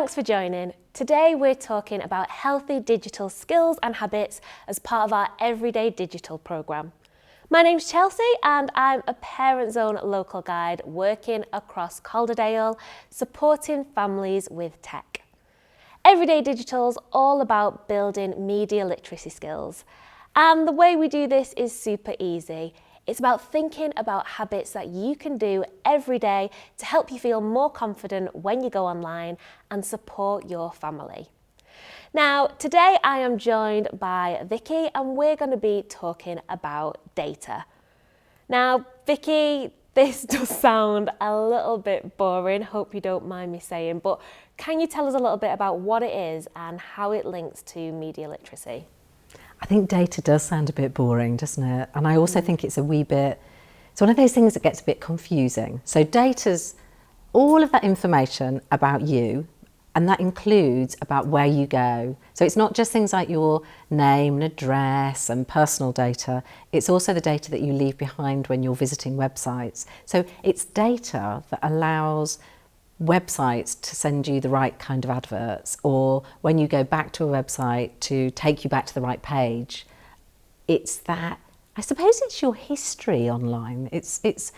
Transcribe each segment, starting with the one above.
Thanks for joining. Today we're talking about healthy digital skills and habits as part of our Everyday Digital programme. My name's Chelsea and I'm a Parent Zone local guide working across Calderdale, supporting families with tech. Everyday Digital's all about building media literacy skills. And the way we do this is super easy. It's about thinking about habits that you can do every day to help you feel more confident when you go online and support your family. Now, today I am joined by Vicki and we're going to be talking about data. Now, Vicki, this does sound a little bit boring, hope you don't mind me saying, but can you tell us a little bit about what it is and how it links to media literacy? I think data does sound a bit boring, doesn't it? And I also think it's one of those things that gets a bit confusing. So data's all of that information about you, and that includes about where you go. So it's not just things like your name and address and personal data, it's also the data that you leave behind when you're visiting websites. So it's data that allows websites to send you the right kind of adverts, or when you go back to a website to take you back to the right page. It's that, I suppose it's your history online. It's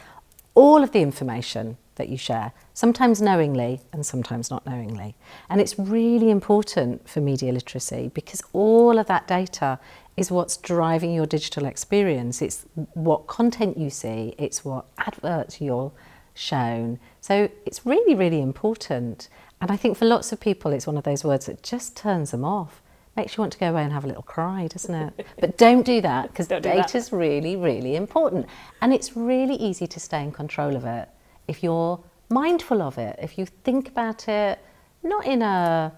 all of the information that you share, sometimes knowingly and sometimes not knowingly. And it's really important for media literacy because all of that data is what's driving your digital experience. It's what content you see, it's what adverts you're shown. So it's really, really important. And I think for lots of people, it's one of those words that just turns them off. Makes you want to go away and have a little cry, doesn't it? But don't do that because data's really, really important. And it's really easy to stay in control of it if you're mindful of it, if you think about it, not in an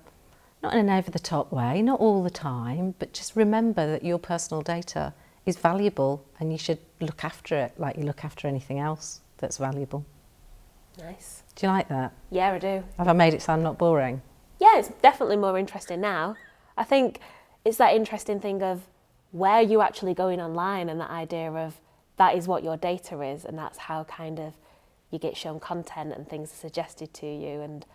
over-the-top way, not all the time, but just remember that your personal data is valuable and you should look after it like you look after anything else that's valuable. Nice. Do you like that? Yeah, I do. Have I made it sound not boring? Yeah, it's definitely more interesting now. I think it's that interesting thing of where you actually going online and that idea of that is what your data is and that's how kind of you get shown content and things are suggested to you, and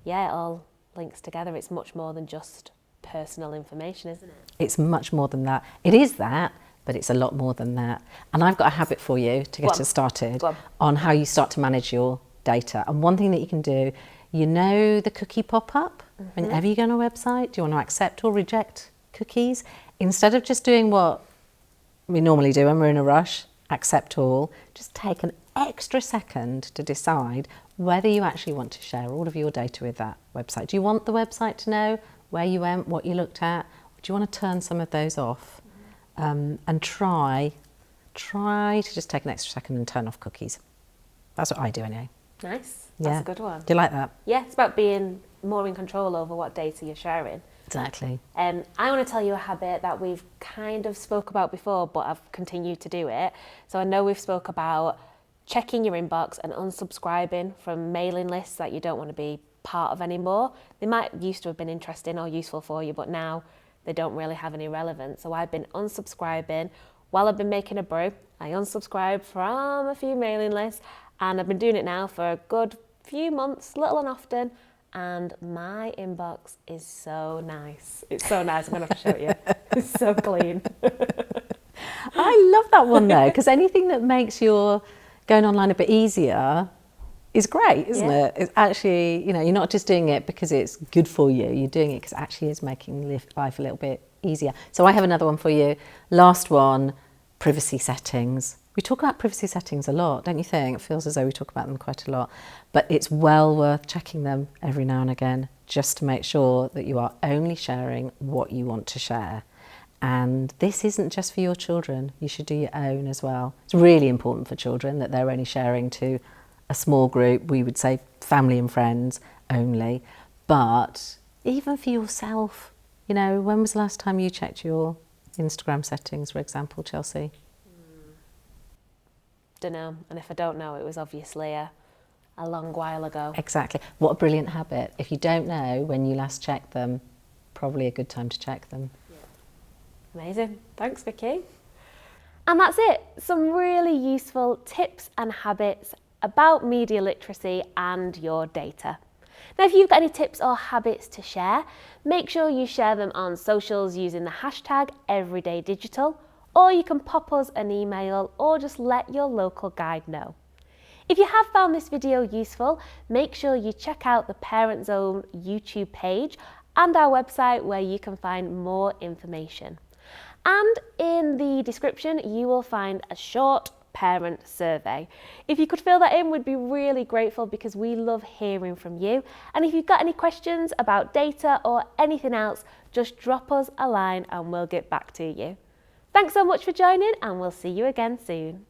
yeah, it all links together. It's much more than just personal information, isn't it? It's much more than that. It is that, but it's a lot more than that. And I've got a habit for you to get us started on how you start to manage your data. And one thing that you can do, you know the cookie pop-up? Whenever you go on a website, do you want to accept or reject cookies? Instead of just doing what we normally do when we're in a rush, accept all, just take an extra second to decide whether you actually want to share all of your data with that website. Do you want the website to know where you went, what you looked at? Or do you want to turn some of those off? And try to just take an extra second and turn off cookies. That's what I do anyway. Nice. That's a good one. Do you like that? Yeah, it's about being more in control over what data you're sharing. Exactly. I want to tell you a habit that we've kind of spoke about before, but I've continued to do it. So I know we've spoke about checking your inbox and unsubscribing from mailing lists that you don't want to be part of anymore. They might used to have been interesting or useful for you, but now they don't really have any relevance. So I've been unsubscribing. While I've been making a brew, I unsubscribed from a few mailing lists, and I've been doing it now for a good few months, little and often, and my inbox is so nice. It's so nice, I'm going to have to show it you. It's so clean. I love that one though, because anything that makes your going online a bit easier is great, isn't it? It's actually, you know, you're not just doing it because it's good for you, you're doing it because it actually is making life a little bit easier. So I have another one for you. Last one, privacy settings. We talk about privacy settings a lot, don't you think? It feels as though we talk about them quite a lot, but it's well worth checking them every now and again just to make sure that you are only sharing what you want to share. And this isn't just for your children, you should do your own as well. It's really important for children that they're only sharing to a small group, we would say family and friends only, but even for yourself, you know, when was the last time you checked your Instagram settings, for example, Chelsea? Don't know, and if I don't know, it was obviously a long while ago. Exactly. What a brilliant habit. If you don't know when you last checked them, probably a good time to check them. Yeah. Amazing. Thanks, Vicki. And that's it. Some really useful tips and habits about media literacy and your data. Now, if you've got any tips or habits to share, make sure you share them on socials using the hashtag everydaydigital, or you can pop us an email or just let your local guide know. If you have found this video useful, make sure you check out the Parent Zone YouTube page and our website where you can find more information. And in the description, you will find a short parent survey. If you could fill that in, we'd be really grateful because we love hearing from you. And if you've got any questions about data or anything else, just drop us a line and we'll get back to you. Thanks so much for joining, and we'll see you again soon.